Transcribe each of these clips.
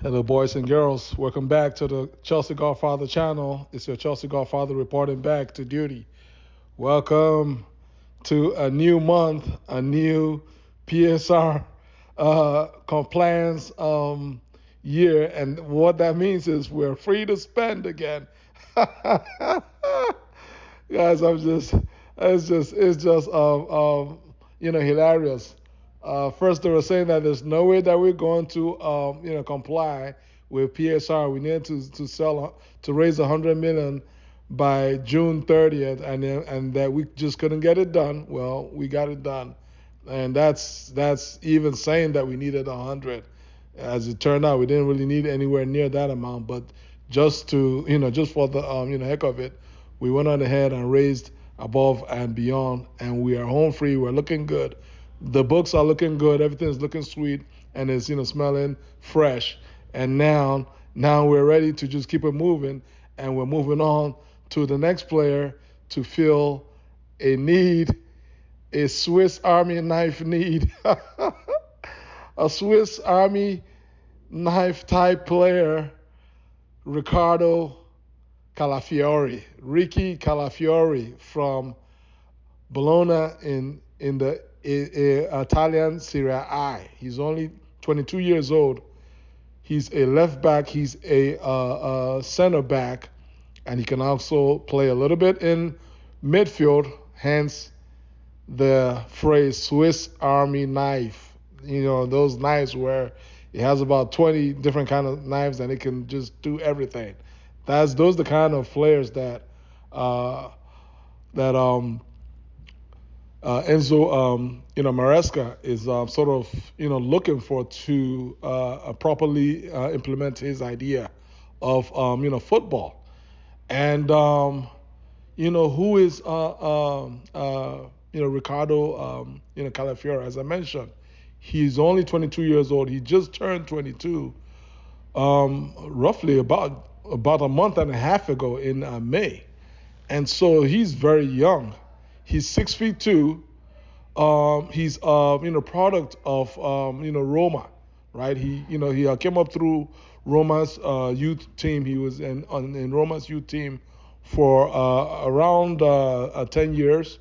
Hello, boys and girls. Welcome back to the Chelsea Godfather channel. It's your Chelsea Godfather reporting back to duty. Welcome to a new month, a new PSR compliance year, and what that means is we're free to spend again. Guys, it's just hilarious. First, they were saying that there's no way that we're going to comply with PSR. We need to raise 100 million by June 30th, and that we just couldn't get it done. Well, we got it done, and that's even saying that we needed 100. As it turned out, we didn't really need anywhere near that amount, but just for the heck of it, we went on ahead and raised above and beyond, and we are home free. We're looking good. The books are looking good. Everything's looking sweet, and it's smelling fresh. And now we're ready to just keep it moving, and we're moving on to the next player to fill a need, a Swiss Army knife need, a Swiss Army knife type player, Riccardo CALAFIORI, Ricky Calafiori from Bologna in the Italian Serie A. He's only 22 years old. He's a left back. He's a center back, and he can also play a little bit in midfield. Hence the phrase Swiss Army knife. Those knives where it has about 20 different kind of knives and it can just do everything. Those are the kind of players that Enzo Maresca is sort of looking for to properly implement his idea of football. And who is Riccardo Calafiore? As I mentioned, he's only 22 years old. He just turned 22, roughly about a month and a half ago in May, and so he's very young. He's 6 feet 2. He's product of Roma, right? He came up through Roma's youth team. He was in Roma's youth team for around 10 years.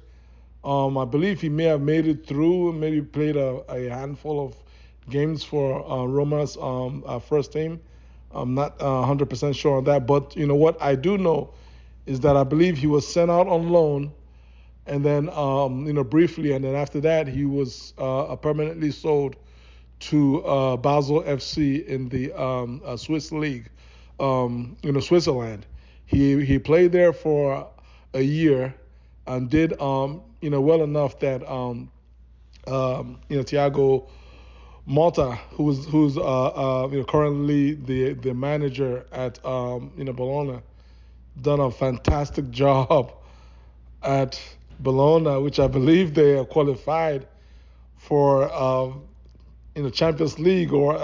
I believe he may have made it through, maybe played a handful of games for Roma's first team. I'm not 100% sure on that, but what I do know is that I believe he was sent out on loan, and then briefly, and then after that he was permanently sold to Basel FC in the Swiss league, Switzerland. He played there for a year and did well enough that Thiago Motta, who's currently the manager at Bologna, done a fantastic job at Bologna, which I believe they are qualified for Champions League. Or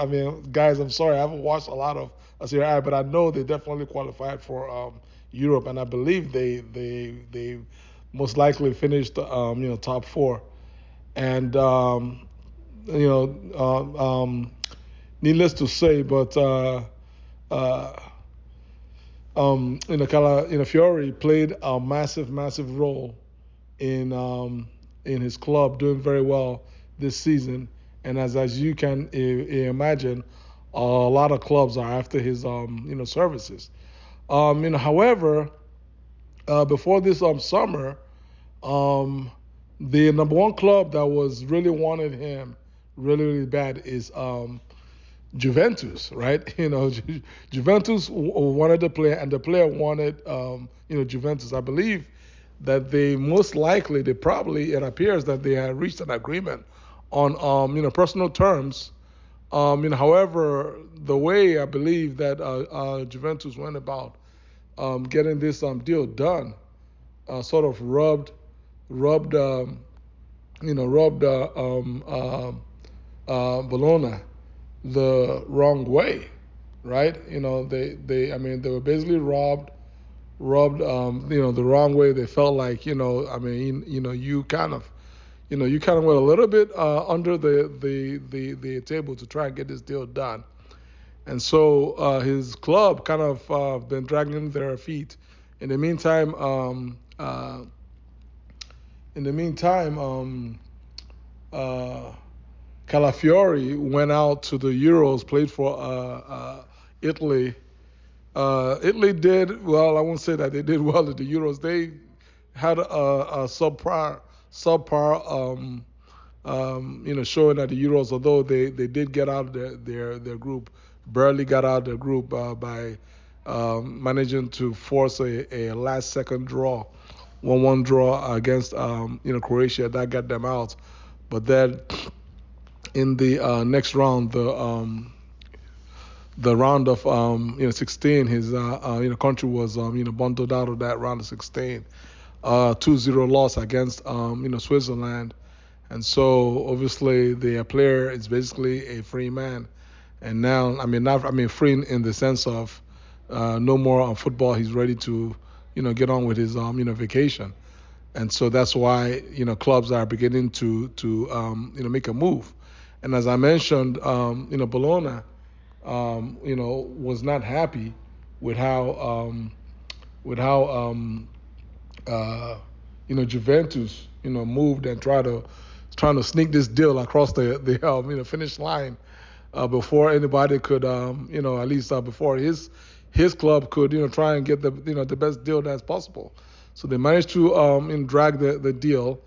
guys, I'm sorry, I haven't watched a lot of Serie A, but I know they definitely qualified for Europe, and I believe they most likely finished top four. And needless to say, but Fiore played a massive role in his club, doing very well this season. And as you can imagine, a lot of clubs are after his services. However, before this summer, the number one club that was really wanted him really bad is Juventus, right? Juventus wanted the player, and the player wanted Juventus. I believe that it appears that they had reached an agreement on personal terms. However, the way I believe that Juventus went about getting this deal done sort of rubbed Bologna the wrong way, right? They were basically robbed the wrong way. They felt like you kind of went a little bit under the table to try and get this deal done. and so his club kind of been dragging their feet. In the meantime, in the meantime, uh, Calafiori went out to the Euros, played for Italy. Italy did well. I won't say that they did well at the Euros. They had a subpar, showing at the Euros. Although they did get out of their group, barely got out of their group by managing to force a last second draw, 1-1 draw against Croatia. That got them out. But then in the next round, the round of 16, his country was bundled out of that round of 16, 2-0 loss against Switzerland, and so obviously the player is basically a free man, and now free in the sense of no more on football. He's ready to get on with his vacation, and so that's why clubs are beginning to make a move, and as I mentioned, Bologna was not happy with how Juventus moved and trying to sneak this deal across the finish line before anybody could at least before his club could try and get the best deal that's possible. So they managed to drag the deal,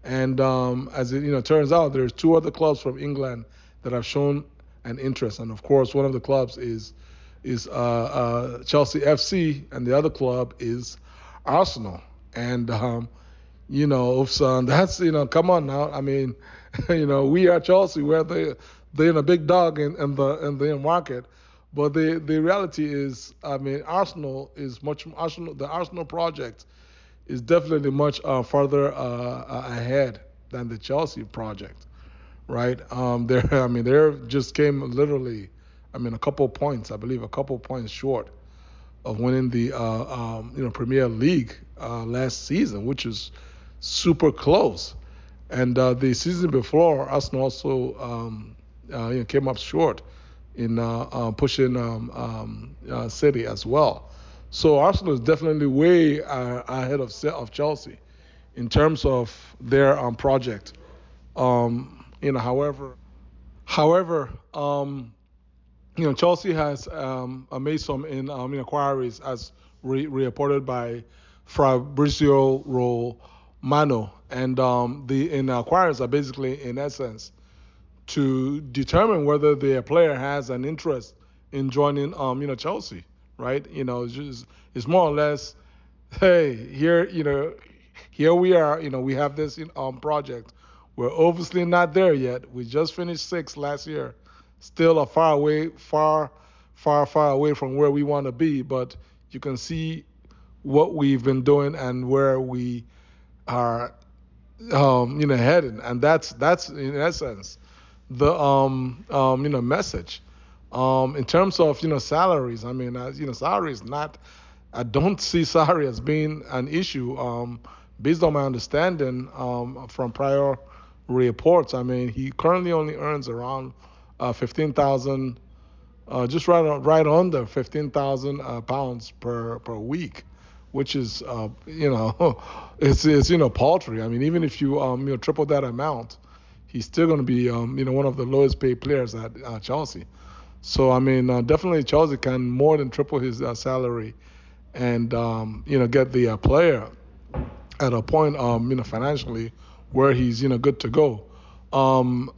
and as it turns out, there's two other clubs from England that have shown an interest, and of course one of the clubs is Chelsea FC, and the other club is Arsenal. And so that's come on now. I mean, we are Chelsea. We're the big dog in the market, but the reality is, I mean, the Arsenal project is definitely much further ahead than the Chelsea project, right? They're just came literally, a couple points, I believe, a couple points short of winning the Premier League last season, which is super close. And the season before, Arsenal also came up short in pushing City as well. So Arsenal is definitely way ahead of Chelsea in terms of their project. However, Chelsea has made some inquiries, as reported by Fabrizio Romano, and the inquiries are basically, in essence, to determine whether the player has an interest in joining, Chelsea, right? It's more or less, hey, here we are. We have this project. We're obviously not there yet. We just finished sixth last year, still a far away from where we want to be. But you can see what we've been doing and where we are, heading, and that's in essence the message. In terms of salaries, I mean, salary is not. I don't see salary as being an issue. Based on my understanding from prior reports, I mean, he currently only earns around 15,000, just right under 15,000 pounds per week, which is it's paltry. I mean, even if you triple that amount, he's still going to be one of the lowest paid players at Chelsea. So I mean, definitely Chelsea can more than triple his salary, and get the player at a point financially where he's good to go.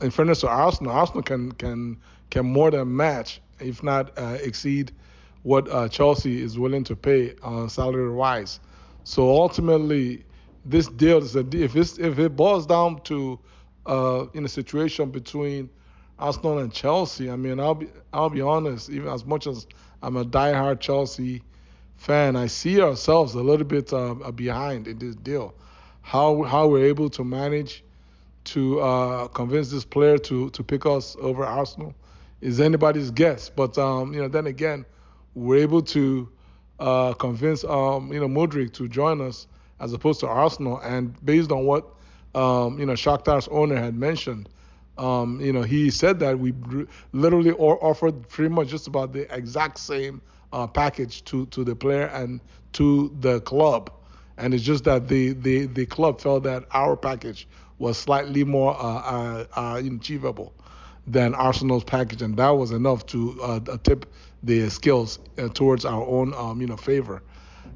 In fairness to Arsenal, Arsenal can more than match, if not exceed, what Chelsea is willing to pay salary wise. So ultimately, this deal is if it boils down to in a situation between Arsenal and Chelsea, I mean, I'll be honest. Even as much as I'm a diehard Chelsea fan, I see ourselves a little bit behind in this deal. How we're able to manage to convince this player to pick us over Arsenal is anybody's guess. But then again, we're able to convince Modric to join us as opposed to Arsenal. And based on what Shakhtar's owner had mentioned, He said that we literally offered pretty much just about the exact same package to the player and to the club, and it's just that the club felt that our package was slightly more achievable than Arsenal's package, and that was enough to tip the scales towards our own favor.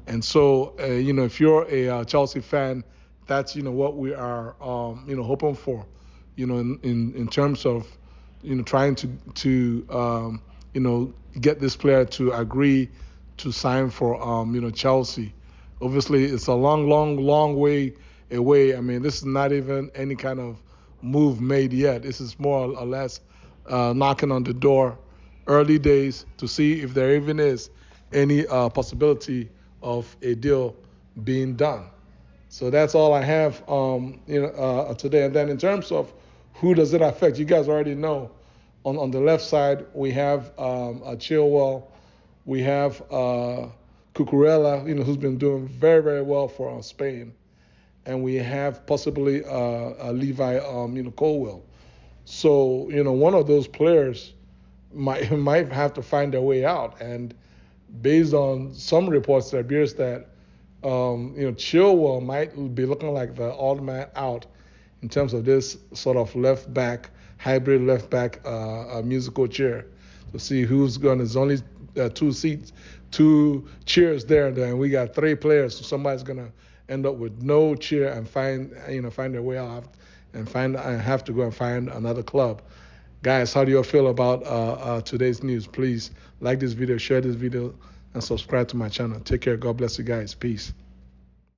And so, if you're a Chelsea fan, that's what we are hoping for, in terms of trying to get this player to agree to sign for Chelsea. Obviously, it's a long way away. I mean, this is not even any kind of move made yet. This is more or less knocking on the door, early days, to see if there even is any possibility of a deal being done. So that's all I have today. And then in terms of who does it affect, you guys already know. On the left side, we have Chilwell, we have Cucurella, who's been doing very, very well for Spain, and we have possibly Levi, Colwell. So one of those players might have to find their way out. And based on some reports, it appears that Chilwell might be looking like the odd man out in terms of this sort of left back, hybrid left back musical chair, to see who's going. There's only two chairs there, and then we got three players. So somebody's going to end up with no chair and find their way out and have to go and find another club. Guys, how do you feel about today's news? Please like this video, share this video, and subscribe to my channel. Take care. God bless you guys. Peace.